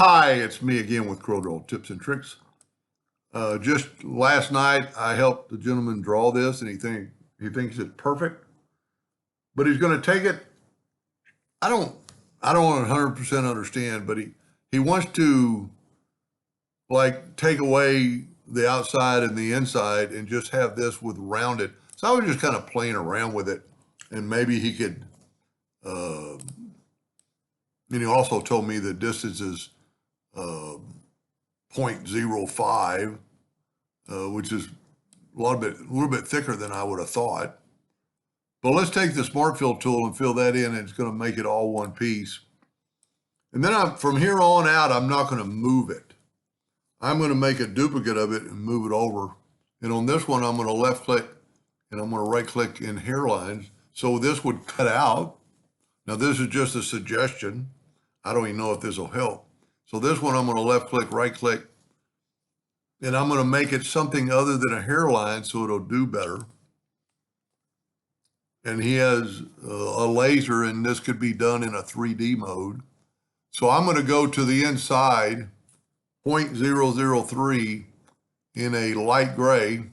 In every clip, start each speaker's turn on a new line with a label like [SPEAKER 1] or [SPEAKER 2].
[SPEAKER 1] Hi, it's me again with Corel Tips and Tricks. Just last night, I helped the gentleman draw this, and he thinks it's perfect, but he's going to take it. I don't I don't 100% understand, but he wants to like take away the outside and the inside and just have this with rounded. So I was just kind of playing around with it, and maybe he could. Uh, and he also told me the distance is uh, 0.05, which is a little bit thicker than I would have thought. But let's take the Smart Fill tool and fill that in, and it's going to make it all one piece. And then from here on out, I'm not going to move it. I'm going to make a duplicate of it and move it over. And on this one, I'm going to left click and I'm going to right click in hairlines. So this would cut out. Now this is just a suggestion. I don't even know if this will help. So this one, I'm going to left click, right click, and I'm going to make it something other than a hairline so it'll do better. And he has a laser, and this could be done in a 3D mode. So I'm going to go to the inside, 0.003 in a light gray.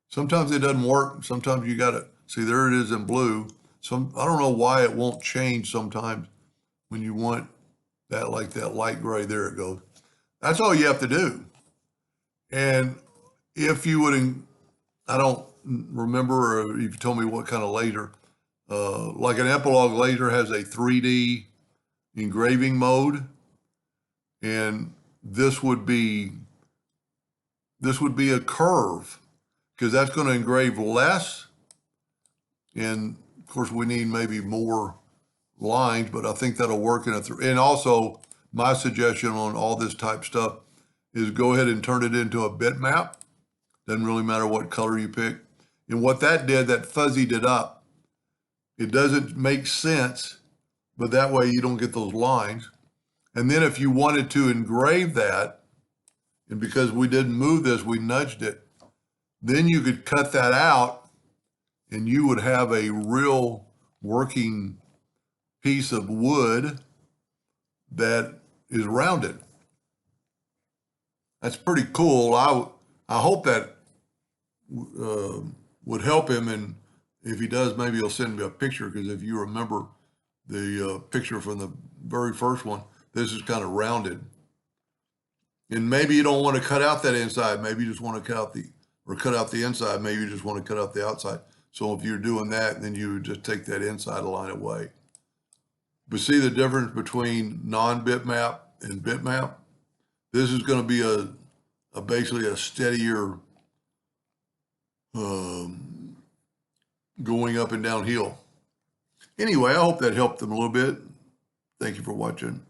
[SPEAKER 1] Sometimes it doesn't work. Sometimes you got to see, there it is in blue. I don't know why it won't change sometimes when you want that, like that light gray. There it goes. That's all you have to do. And if you would, I don't remember if you told me what kind of laser, like an epilogue laser has a 3D engraving mode, and this would be a curve, because that's going to engrave less. And of course we need maybe more lines, but I think that'll work in and also my suggestion on all this type stuff is go ahead and turn it into a bitmap. Doesn't really matter what color you pick. And what that did, that fuzzied it up. It doesn't make sense, but that way you don't get those lines. And then if you wanted to engrave that, and because we didn't move this, we nudged it, then you could cut that out and you would have a real working piece of wood that is rounded. That's pretty cool. I hope that would help him, and if he does, maybe he'll send me a picture, because if you remember the picture from the very first one, this is kind of rounded. And maybe you don't want to cut out that inside. Maybe you just want to cut out the inside. Maybe you just want to cut out the outside. So if you're doing that, then you would just take that inside line away. But see the difference between non-bitmap and bitmap? This is going to be basically a steadier going up and downhill. Anyway, I hope that helped them a little bit. Thank you for watching.